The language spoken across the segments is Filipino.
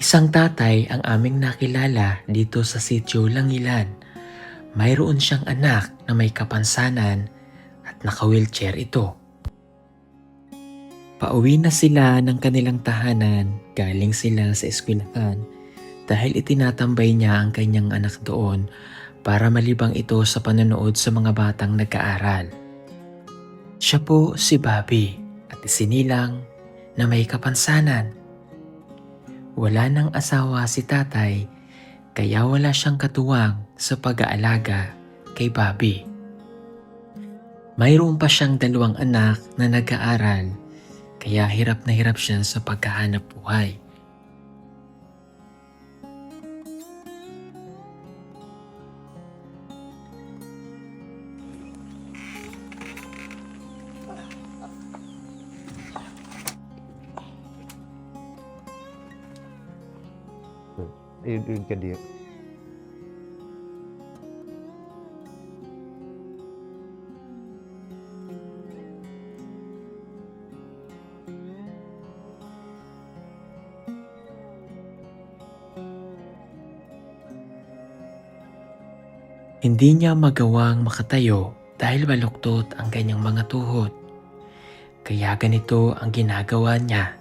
Isang tatay ang aming nakilala dito sa sitio Langilan. Mayroon siyang anak na may kapansanan at naka-wheelchair ito. Pauwi na sila ng kanilang tahanan, galing sila sa eskwelahan dahil itinatambay niya ang kanyang anak doon para malibang ito sa panonood sa mga batang nag-aaral. Siya po si Bobby at isinilang na may kapansanan. Wala nang asawa si tatay kaya wala siyang katuwang sa pag-aalaga kay Bobby. Mayroon pa siyang 2 anak na nag-aaral kaya hirap na hirap siya sa paghahanap buhay. Yun ka dia. Hindi niya magawang makatayo dahil baluktot ang kanyang mga tuhod. Kaya ganito ang ginagawa niya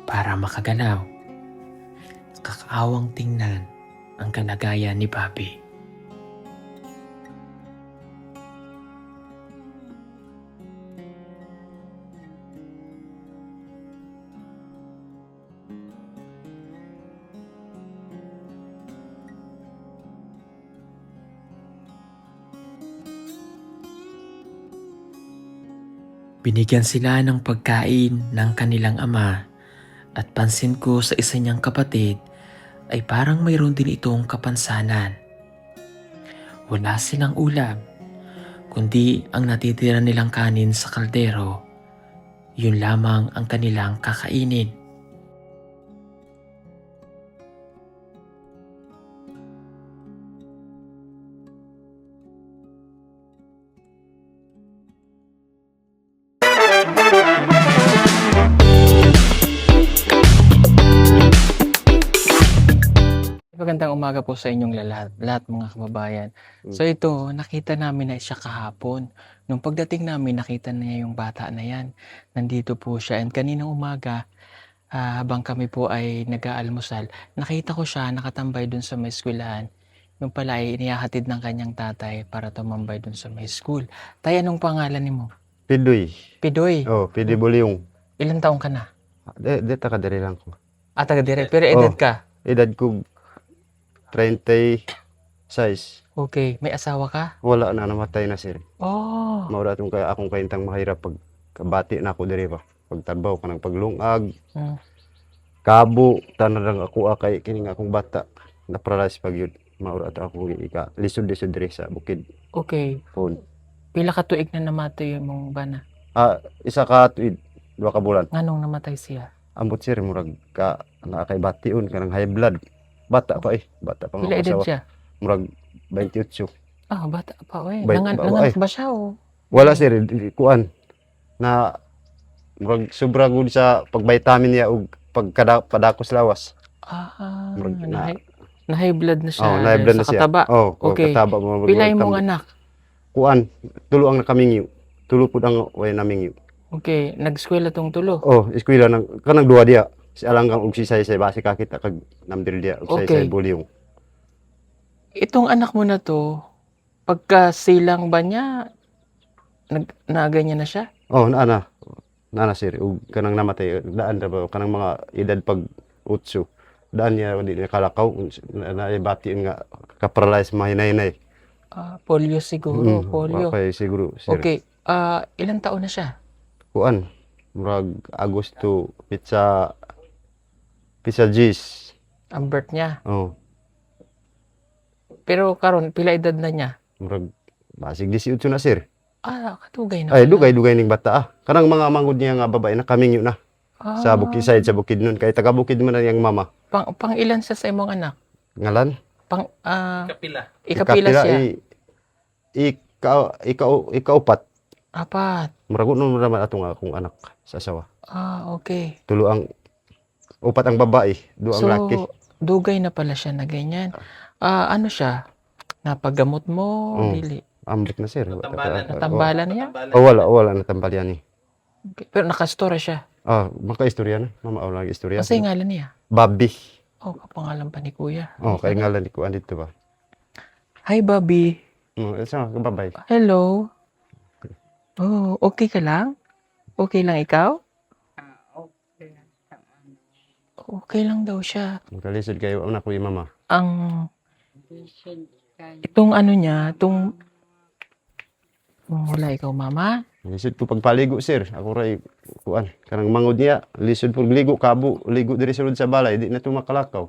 para makagalaw. Kakaawang tingnan ang kalagayan ni Bobby. Binigyan sila ng pagkain ng kanilang ama at pansin ko sa isa niyang kapatid ay parang mayroon din itong kapansanan. Wala silang ulam, kundi ang natitira nilang kanin sa kaldero, yun lamang ang kanilang kakainin. Magandang umaga po sa inyong lahat mga kababayan. So ito, nakita namin na siya kahapon. Nung pagdating namin, nakita niya yung bata na yan. Nandito po siya. And kaninang umaga, habang kami po ay nag-aalmusal, nakita ko siya nakatambay dun sa may eskwelahan. Yung pala ay inihahatid ng kanyang tatay para tumambay dun sa may school. Tay, anong pangalan ni mo? Pidoy. Pidoy. Oh, Pidi Bulyong. Ilang taong ka na? De taka diri lang ko. Taga dire. Pero edad ka? Edad ko 36. Okay. May asawa ka? Wala na, namatay na sir. Oh. Maura tong kaya akong kaintang mahirap pag kabati na ako diri pa. Pagtrabaho ka ng paglungag, Hmm. kabo, tanang ako kay kining akong bata. Na-paralyze pag yun. Maura to ako ika lisod-lisod diri sa bukid. Okay. Phone. Pila ka tuig na namatay yung mong bana? Isa ka tuig, 2 ka bulan. Nganong namatay siya? Ambot sir murag ka na kay bation kanang high blood. Bata pa bata pa Pila nga edad asawa. siya? Murag 28. Bata pa oy. Bay- Nanganak ba siya o? Wala sir, kuan na murag sobra gud sa pagvitamin niya ug padakos lawas. Murag Na high blood na siya na high blood na sa siya. kataba. Okay. Okay. Kataba mo Pila yung mong anak? Kuan, tulo ang nakamingyo. Tulo pud ang way namingyo. Okay, nag-eskwela tong tulo. Eskwela nang kanang duha diya. Si Alanggang ug si Saysay base kakita kag namdir diya ug Okay. Saysay Bulyong. Itong anak mo na to, pagka silang ba niya, naganyan na siya? Nana sir ug kanang namatay daan ra ba kanang mga edad pag 8 daan niya di niya kalakaw na bati nga ka-paralyze mahinay-hinay. Polio siguro, polio. Okay siguro sir. Okay, ilang taon na siya? Kuan murag Agosto pizza G's. Ang birth niya. Pero karon pila edad na niya? Murag basig 18 na sir. Katugay na Ay pala. dugay ning bata Kanang mga mangod niya nga babae na kamingyo na. Sa bukid side sa bukid nun kay taga bukid man na yang mama. Pang ilan siya sa imong anak? Ngalan? Ikapila siya. Ikaupat. 4. Murago nun naman atong akong anak sa asawa. Okay. Tulo ang Upat ang babae, do ang laki. So, dugay na pala siya na ganyan. Ano siya? Napagamot mo? Oo. Dili. Ambot na sir. Natambalan niya? Wala natambal yan eh. Okay. Pero nakastora siya. Makaistorya na. Mama, lagi istorya. Kasi ngalan niya. Bobby. Oh, kapangalan pa ni Kuya. Kaya ngalan ko andito ba? Hi, Bobby. Sa babay. Hello. Oh, okay ka lang? Okay lang ikaw? Okay lang daw siya. Magkalisod kayo anak ko mama. Ang itong ano niya, wala ikaw mama. Lisod ko pagpaligo sir. Ako ray kuan. Kanang mangod niya. Lisod po ligo kabo. Ligo diri sulod sa balay. Di na to makalakaw.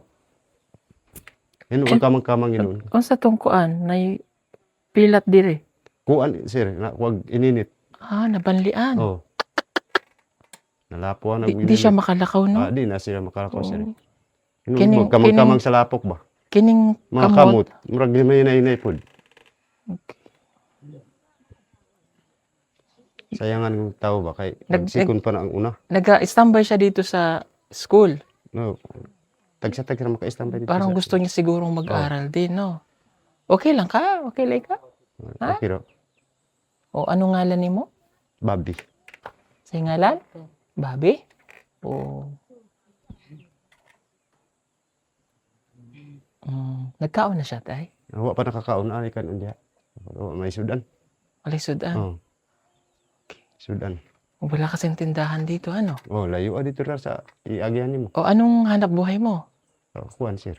Hino kamang inon. Unsa tong kuan nay pilat dire? Kuan sir. Wag ininit. Nabanlian. Oh. Nalapuan Di siya makalakaw no? Di na sila makalakaw sir. Oo. Hino kamang sa lapok ba? Kining Mga kamot. Murag di may inay pod. Sayangan ng tao ba kay nagsikon pa na ang una. Nag-standby siya dito sa school. No. Tagsa-tag na maka-standby dito. Parang gusto niya sigurong mag-aral din, no? Okay lang ka? Okay lang ka? Ha? Okay ro. O ano ngalan ni mo? Bobby. Sa ngalan? Bobby? O nagkaon na siya, tay? Wa pa nakakaon ani kan unya. May sudan. Walay sudan. Oh. Sudan. Wala kasing tindahan dito, ano? Layo dito ra sa iagyan nimo. O anong hanap buhay mo? Kuan sir.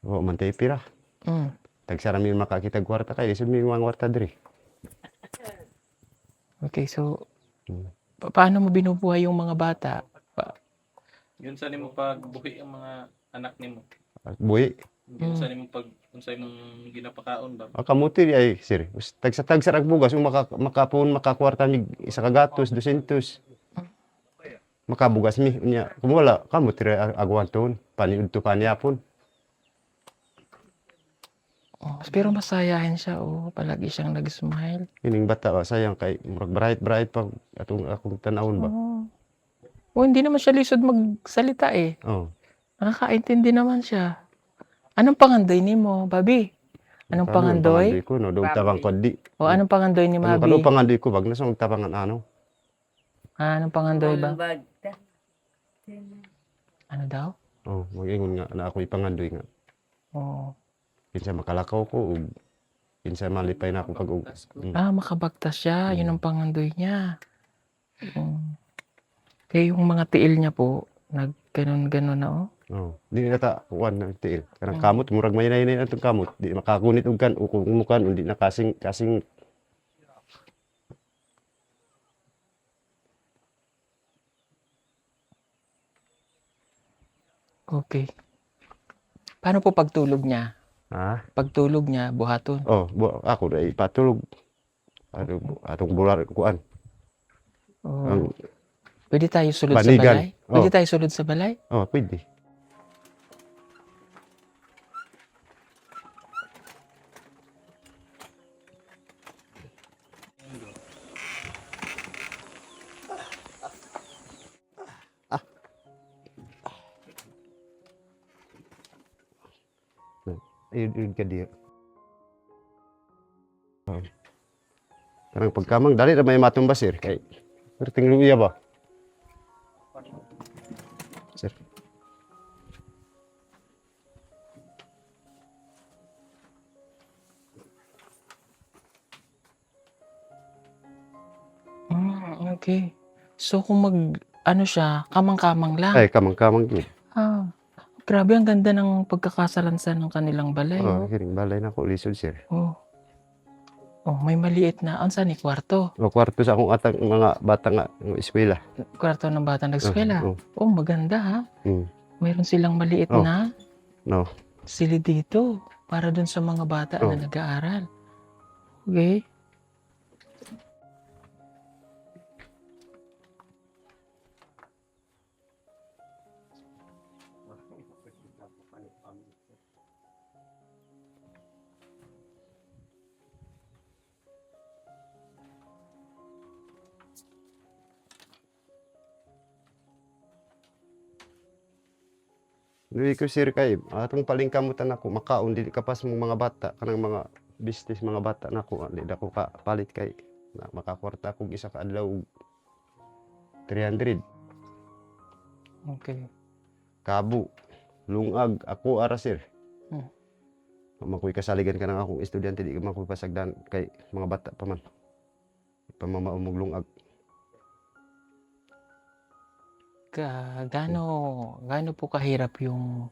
Man tay pira. Mm. Tagsara mi makakita kwarta kay lisod mi mga kwarta diri. Okay, so paano mo binubuhay yung mga bata? Yun sa nimo pagbuhi ang mga anak nimo. Buhi. Yun sa nimo pag unsay mong ginapakaon ba. Kamuti ay sir. Tagsa rag bugas makapon makakwarta mi isa ka gatos 200. Makabugas mi unya. Kung wala kamuti agwan ton paniud to panyapon. Pero masayahin siya, palagi siyang nag-smile. Ining bata sayang kay murag bright pag akong tanawon ba. Hindi naman siya lisod magsalita eh. Nakakaintindi naman siya. Anong pangandoy ni mo, Bobby? Anong pangandoy? Ko no dog tabang kodi. Anong pangandoy ni Ano Bobby? pangandoy ko bag nasong tabangan ano? Anong pangandoy ba? Ano daw? Mag-ingon nga na ako ipangandoy nga. Kinsa makalakaw ko ug kinsa malipay na ako Makabagtas siya. Yun ang pangandoy niya. Kaya yung mga tiil niya po, nagganon-ganon na Di na ta kuan na tiil. Kanang kamot murag may nay atong kamot. Di makakunit og kan ug umukan undi na kasing. Okay. Paano po pagtulog niya? Pagtulog niya, buhaton. Ako dai patulog. Atong bular kuan. Pwede tayo sulod sa Banigan. balay? Pwede tayo sulod sa balay? Pwede. Ayun ka diyo. Karang pagkamang dali na may matumba sir kay perting luya ba? Sir. Okay. So kung siya, kamang-kamang lang. Ay kamang-kamang gyud. Grabe, ang ganda ng pagkakasalansan ng kanilang balay. Kiring balay na ko lisod sir. May maliit na. Saan ni kwarto? Kwarto sa akong atang mga bata nga eskwela. Kwarto ng bata nag-eskwela. Maganda ha. Mayroon silang maliit na silid dito para dun sa mga bata na nag-aaral. Okay. Luwi ko sir kay atong palingkamutan ako makaon dili kapas mong mga bata kanang mga business mga bata nako di ako ka palit kay na makakwarta ako isa ka adlaw og 300 Okay. kabo lungag ako ara sir. Hmm. Makoy kasaligan ka nang akong estudyante di ka makoy pasagdan kay mga bata pa man. Pamamaumog lungag. Gaano po kahirap yung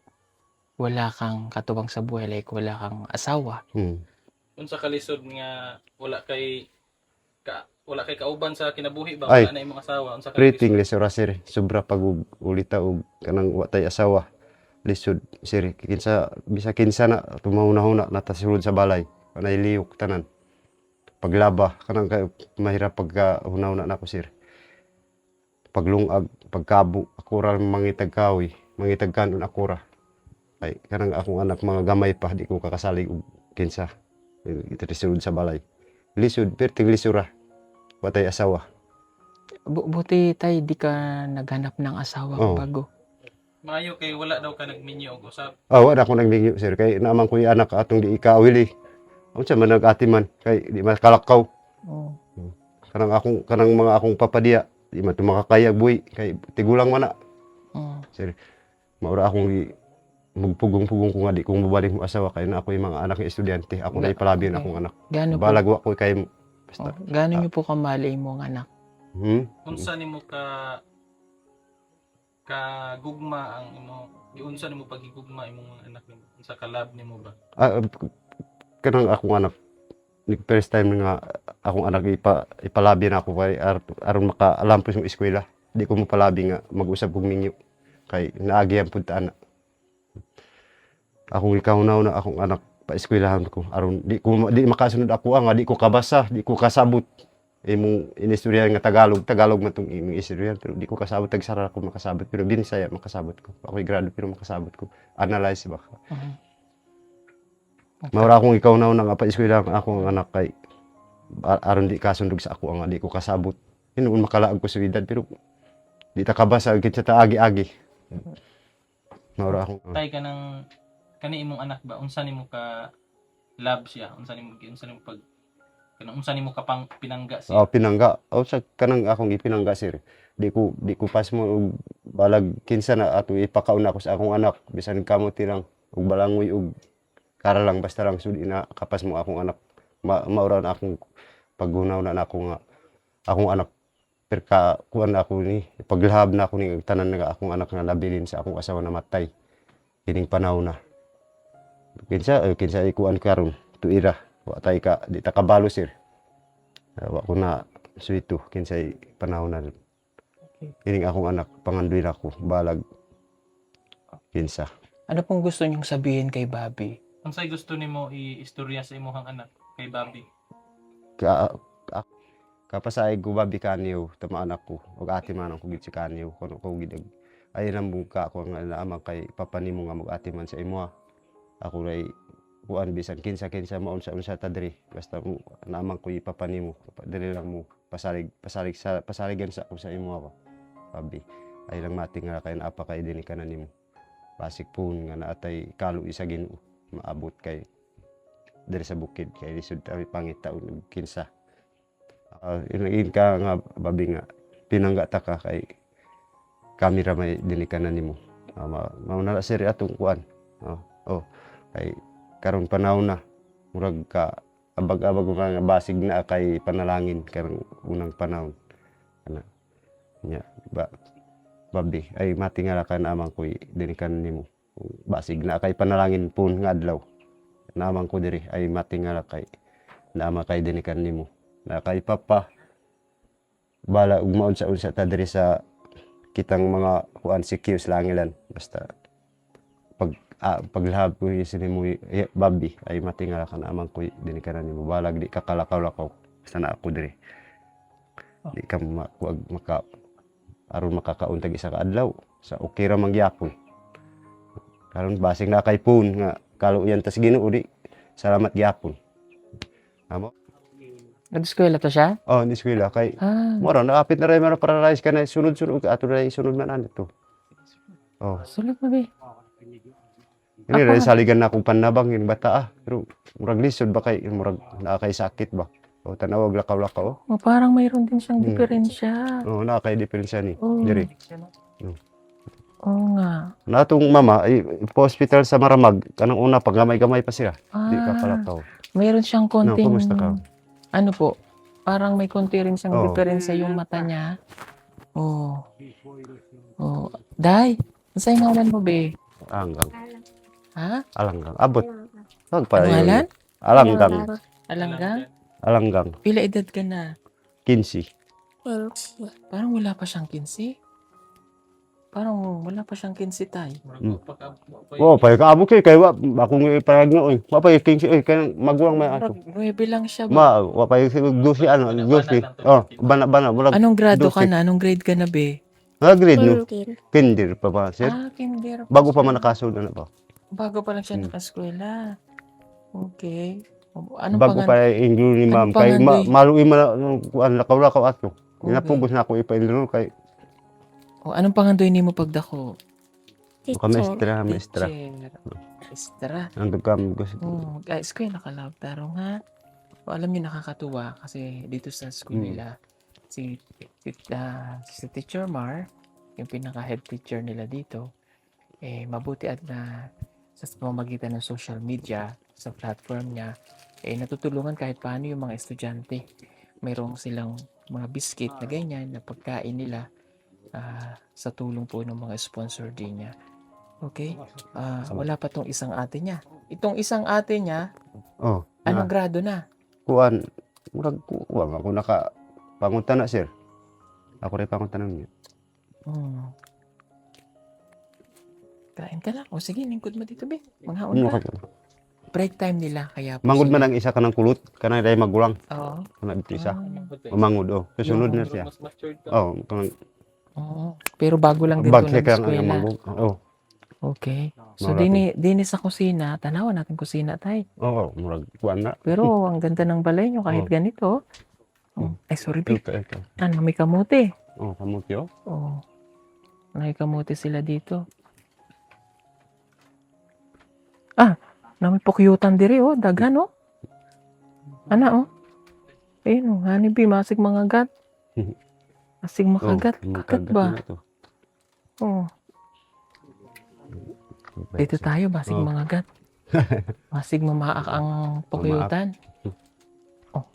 wala kang katuwang sa buhay, like wala kang asawa? Unsa ka lisod nga wala kay kauban sa kinabuhi ba? Ay. Wala na imong asawa. Unsa ka Rating lisod sir sobra pag ulita og kanang watay asawa. Lisod sir kinsa bisa kinsa na tumahuna natasulod sa balay. Panay liyok tanan. Paglaba kanang mahirap pagka hunaw na nako sir. Paglungag, pagkabo, akura mangitag kawi, mangitag kanon akura. Ay kanang akong anak mga gamay pa di ko kakasalig og kinsa. Ito lisod sa balay. Lisod perting lisura. Watay asawa. Buti tay di ka naghanap ng asawa Oo. bago. Maayo kay wala daw ka nagminyo og usab. Wala ko nagbingyo sir kay naman ko yung anak atong di ikawili. Unsa man nag-atiman kay di makalakaw. Oh. Kanang mga akong papadiya di man to makakayag buhi kay tigulang man na. Oh. Sir, maura akong magpugong-pugong ko nga di kong babalik mo asawa kay na ako yung mga anak ng estudyante. Ako na ipalabi akong anak. Gaano po, Balagwa ko kay basta. gaano niyo po kamali imong anak? Unsa nimo ka gugma ang giunsa nimo paghigugma imong mga anak nimo? Unsa ka lab nimo ba? Kanang akong anak first time nga akong anak ipalabi na ako kay aron makalampos yung eskwela. Di ko mapalabi nga mag-usab kog minyo kay naagyan pud ta anak. Akong ikaw na akong anak pa eskwelahan ko aron di makasunod ako nga di ko kabasa, di ko kasabot imong inistorya nga Tagalog man tong imong istorya pero di ko kasabot tag sara ko makasabot pero binisaya makasabot ko. Ako'y grado pero makasabot ko. Analyze ba? Mhm. Maura akong ikaw na nga pa eskwela ang akong anak kay aron di kasundog sa ako nga di ko kasabot. Hinuon makalaag ko sa edad pero di ta kabasa gid sa agi-agi. Maura akong Tay kani imong anak ba unsa nimo ka lab siya? Unsa nimo ka pinangga siya? pinangga. Sa kanang akong ipinangga sir. Di ko pas mo og balag kinsa na ato ipakaon ako sa akong anak bisan kamot lang og balangoy og kara lang basta lang sudi na kapas mo akong anak. Maura na akong paggunaw na ako nga akong anak perka kuan ako ni paglahab na ako ni tanan nga akong anak nga nabilin sa akong asawa na matay. Kining panahon na. Kinsa ikuan karon tuira wa tay ka di ta kabalo sir. Wa ko na suito kinsay panahon na. Kining akong anak pangandoy ako balag kinsa. Ano pong gusto niyong sabihin kay Bobby? Unsay gusto nimo iistorya sa imong anak kay Bobby? Kapasay ko babi kaniyo tama anak ko ug ate man ko gid si kaniyo kuno ko gid ay nang buka ko nga naamang kay papa nimo nga mag-ate man sa imo. Ako ray kuan bisan kinsa maunsa ta diri basta naamang ko papa nimo dili lang mo pasaligan sa ako sa imo ba babi ay lang mating nga kay naapa kay dinhi kanan nimo basik pun nga naatay kalo isa Ginoo maabot kay diri sa bukid kay lisod ta pangita og kinsa. Inain ka nga babi nga pinangga ta ka kay kamera may dinikanan nimo. Mauna na sir atong kuan. Kay karon panahon na murag ka abag-abag nga basig na kay panalangin karong unang panahon. Kana nya babi ay matingala ka na amang koy dinikanan nimo. Basig na kay panalangin pun nga adlaw. Naamang ko diri ay matingala kay naama kay dinikanan nimo. Na kay papa bala ug maunsa-unsa ta diri sa kitang mga kuan secures langilan basta paglahab ko isin mo babi ay matingala ka na amang ko dinikanan nimo balag di ka kalakaw-lakaw basta na ako diri di ka maka aron makakauntag isa ka adlaw sa okay ra mangyapon karon basig na kay pun nga kaluyan tas Ginoo di salamat gyapon amo. Nag-eskwela to siya? Ni eskwela kay Ah, mora naapit na ray para rice ka na sunod-sunod ato ray sunod man ano to. sulit Bobby. Ini rin saligan na akong panabang yung bata pero murag lisod ba kay murag naa kay sakit ba. O tanawag lakaw-lakaw. Oh, parang mayroon din siyang Hmm. diferensya. O naa kay diferensya ni Oh. diri. Oo nga. Natong mama ay hospital sa Maramag kanang una pag gamay-gamay pa sila. Di ka Ah, kalakaw. mayroon siyang konting, kumusta ka? ano po, parang may konti rin siyang Oo. diferensya yung mata niya. Oh. Oh. Day, sa ngalan mo, be? Alanggang. Ha? Alanggang. Abot. Wag pa Ano yun. ngalan? Alanggang. Alanggang? Alanggang. Pila edad ka na? 15. Parang wala pa siyang 15. Parang wala pa siyang 15, tay. Oh, pa ka amo kay wa akong iparag nga oy. Wa pa 15 oy kay magwang may ako. Parang 9 lang siya ba? Wa pa 12 ano, 12. Oh, bana murag. Anong grado ka 12. na? Anong grade ka na, be? Nga grade no. Kinder pa ba, sir? Kinder. Bago pa man nakasunod na ba? Bago pa lang siya Hmm. nakaskwela. Okay. Anong Bago pa inglo ni ma'am Anong kay pangandoy? maluwi man kuan lakaw-lakaw ato. Okay. Inapugos na ako ipa-enroll kay Anong pangandoy nimo pagdako? maestra. Estra. Ang dugam gusto. Guys, eskwela ka love tarong ha. Alam niyo nakakatuwa kasi dito sa school nila si Teacher Mar, yung pinaka head teacher nila dito, mabuti at na sa pamamagitan ng social media sa platform niya, natutulungan kahit paano yung mga estudyante. Mayroong silang mga biscuit na ganyan na pagkain nila sa tulong po ng mga sponsor din niya. Okay? Wala pa tong isang ate niya. Itong isang ate niya, Oh. anong grado na? Kuan murag kuwan ako naka pangunta na sir. Ako rin pangunta na niya. Kain ka lang. O sige, lingkod mo dito, be. Manghaon ka. Break time nila. Kaya po Mangud sila- man ang isa kanang kulot kana dai magulang Oo. kana dito isa. Ah, Mangud Susunod na siya. Mas matured ka. Oh, kanang Oo. Pero bago lang din bag ito siya kanang nag-eskwela. mangud. Oh. Okay. So, Marating. dini sa kusina. Tanawan natin kusina, tay. Oh, murag kuan na. Pero ang ganda ng balay nyo kahit Oo. ganito. Ay, sorry, be. Ito. May kamote. Oh, kamuti oh. Oo. May kamote sila dito. May pukyutan diri, oh. Daghan, oh. Ana, oh. Ayun, oh. Honeybee, masig mga gat. Masig makagat. Kagat ba? Oo. Dito tayo, masig Oh. mga gat. Masig mamaak ang pukyutan. Oh.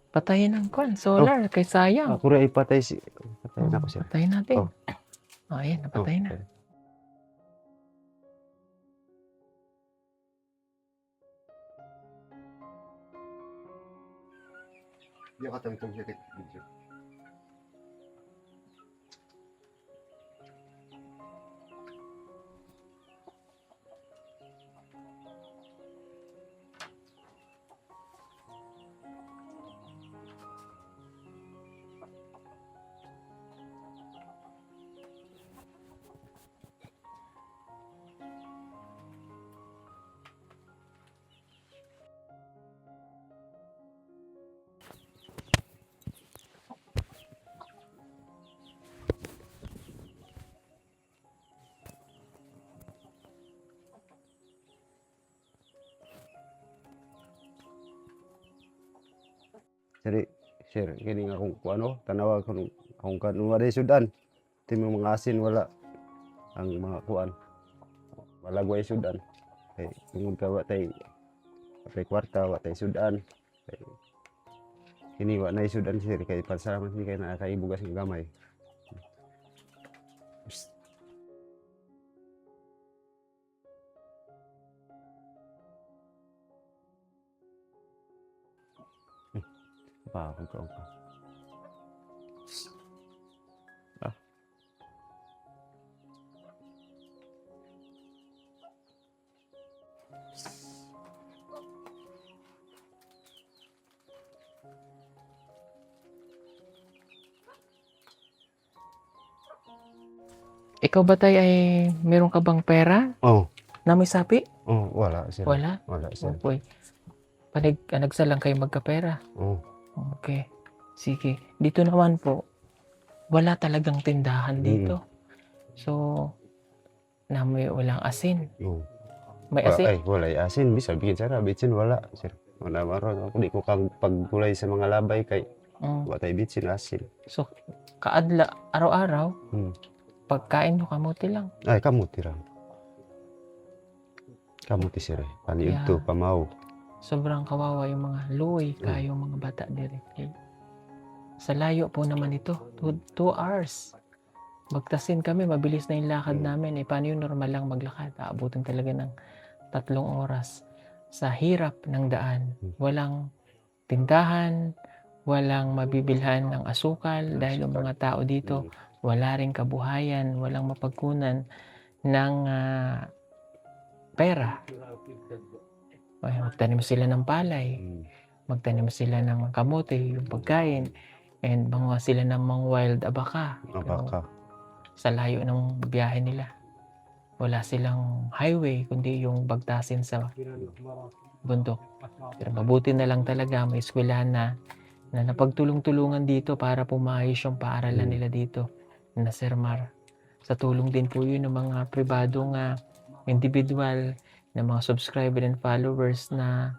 Patayin ang kwan. Solar, kay sayang. Ako rin ipatay si patay na ko siya. Patayin natin. Oh. Ayan, napatay na. Di ka tawag siya video. Sir, kini nga akong ano, tanawa akong kanwa day sudan. Timo mga asin wala ang mga kuan. Wala guay sudan. Kay tungod ka watay kwarta, watay sudan. Kini wa nay sudan sir kay pasalamat ni kay nakaibugas ng gamay. Pa, ka. Ikaw ba tay ay meron ka bang pera Oh, na may sapi? wala sir. Wala. Wala sir. Okay. Nagsalang kayo magkapera. Oh, Okay. Sige. Dito naman po, wala talagang tindahan dito. So, na may walang asin. Oh. May asin. Ay, wala asin. Bisa bikin sir, bitsin wala. Sir, wala maron ako di ko kang paggulay sa mga labay kay Mm. wa tay bitsin asin. So, kaadla, araw-araw, Hmm. pagkain nyo kamuti lang. Ay, kamuti ra. Kamuti sir, paniudto, Yeah. pamaw. Sobrang kawawa yung mga luwi, kayong mga bata dire. Okay? Sa layo po naman ito, 2 hours. Magtasin kami, mabilis na yung lakad namin. Paano yung normal lang maglakad? Aabutin talaga ng 3 oras. Sa hirap ng daan, walang tindahan, walang mabibilhan ng asukal dahil ang mga tao dito, wala ring kabuhayan, walang mapagkunan ng pera. Ay, magtanim sila ng palay, magtanim sila ng kamote, yung pagkain, and mga sila ng mga wild abaka. Abaka. Sa layo ng biyahe nila. Wala silang highway, kundi yung bagtasin sa bundok. Pero mabuti na lang talaga, may eskwelahan na napagtulong-tulungan dito para pumayos yung paaralan nila dito na Sir Mar. Sa tulong din po yun ng mga pribadong individual na mga subscriber and followers na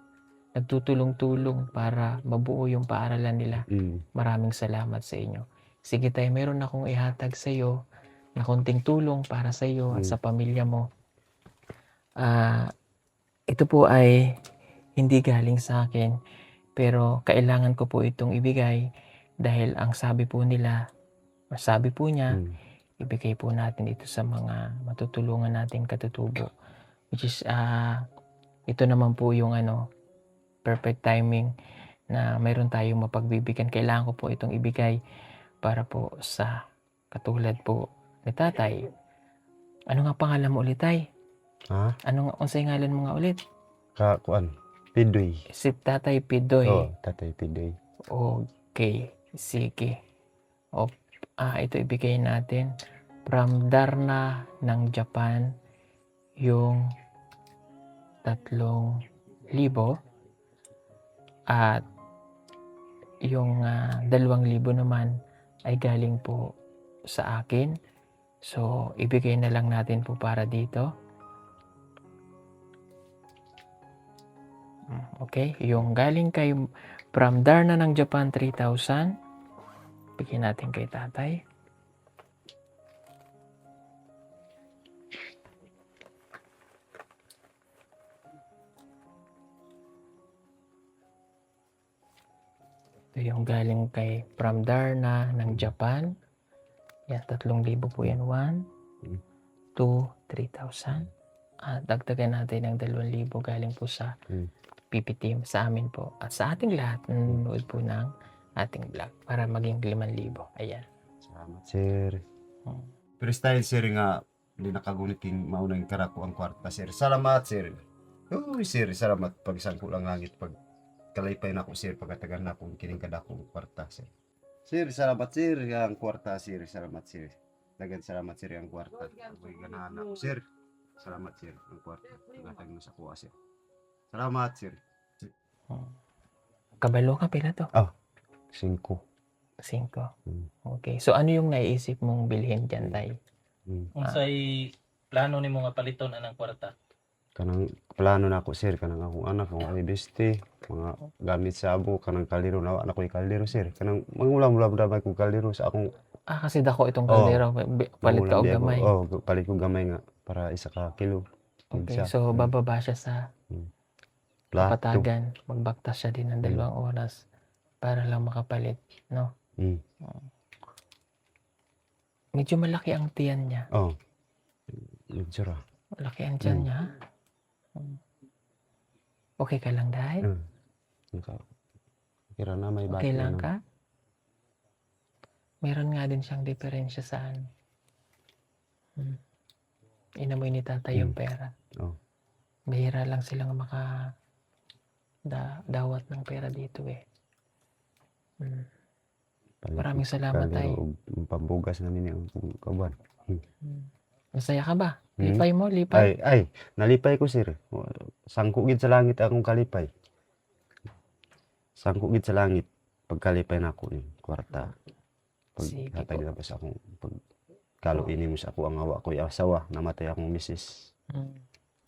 nagtutulong-tulong para mabuo yung paaralan nila. Maraming salamat sa inyo. Sige tayo, meron akong ihatag sa iyo na konting tulong para sa iyo at sa pamilya mo. Ito po ay hindi galing sa akin, pero kailangan ko po itong ibigay dahil ang sabi po nila, o sabi po niya, ibigay po natin ito sa mga matutulungan nating katutubo. Which is, ito naman po yung perfect timing na mayroon tayong mapagbibigyan. Kailangan ko po itong ibigay para po sa katulad po ni tatay. Ano nga pangalan mo ulit, tay? Ha? Ano nga, unsay ngalan mo nga ulit? Kuan. Pidoy. Si Tatay Pidoy. Oh, tatay Pidoy. Okay, sige. Ito ibigay natin. From Darna ng Japan, yung 3,000 at yung 2,000 naman ay galing po sa akin. So, ibigay na lang natin po para dito. Okay, yung galing kay from Darna ng Japan, 3,000. Bigyan natin kay tatay. Ito yung galing kay from Darna ng Japan. Yan, 3,000 po yan. 1, 2, 3,000. At dagdagan natin ng 2,000 galing po sa PPT sa amin po. At sa ating lahat, nanonood po ng ating vlog para maging 5,000. Ayan. Salamat, sir. Pero style, sir, nga, hindi nakagunit yung maunang karako ang kwarta, sir. Salamat, sir. Uy, sir, salamat. Pagsangko lang langit, pag kalipay na ako, sir, pagkatagan na akong kining kadakong kwarta, sir. Sir, salamat, sir, ang kwarta, sir. Salamat, sir. Dagan salamat, sir, ang kwarta. Ako'y ganahan ako, sir. Salamat, sir, ang kwarta. Pagkatag mo sa kuha, sir. Salamat, sir. Kabalo ka pila to? 5. 5. Okay. So, ano yung naiisip mong bilhin dyan, tay? Unsay plano nimo nga paliton anang kwarta? Kanang plano na ako, sir, kanang akong anak, akong ibeste, mga gamit sa abo, kanang kaliro, nawa na ko'y kaliro, sir. Kanang mangulam-ulam damay kong kaliro sa akong Kasi dako itong kaldero, palit ka o gamay. palit ko gamay nga, para 1 ka kilo. Okay, so bababa siya sa Plato. Kapatagan. Magbaktas siya din ng 2 oras para lang makapalit, no? Medyo malaki ang tiyan niya. Medyo ra. Malaki ang tiyan niya. Okay ka lang, dahil? Kira na may bati. Okay lang ka? Meron nga din siyang diferensya sa inamoy ni tatay yung pera. Bihira lang silang dawat ng pera dito eh. Maraming salamat, tay. Pambugas namin yung kaban. Masaya ka ba? Lipay mo, lipay. Ay, nalipay ko, sir. Sangko gid sa langit akong kalipay. Sangko gid sa langit pagkalipay na ako ni kwarta. Sige Paghatag po. na pa sa akong Kalo ini mo sa ako ang awa ko'y asawa, namatay akong misis.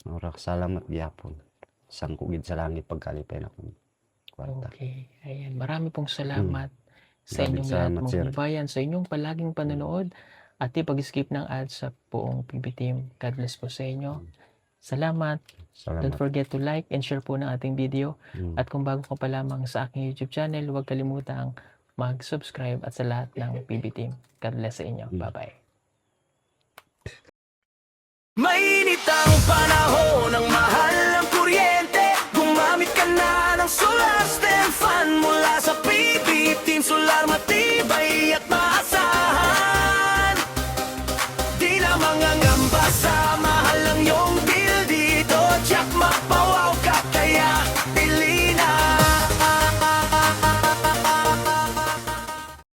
Ora salamat gyapon. Sangko gid sa langit pagkalipay na akong kwarta. Okay. Ayan. Marami pong salamat sa Maraming inyong lahat salamat, mga sir. kababayan, sa inyong palaging panonood at di pag-skip ng ads sa buong PB Team. God bless po sa inyo. Salamat. Don't Salamat. forget to like and share po ng ating video. Mm. At kung bago ka pa lamang sa aking YouTube channel, huwag kalimutang mag-subscribe at sa lahat ng PB Team. God bless sa inyo. Bye-bye.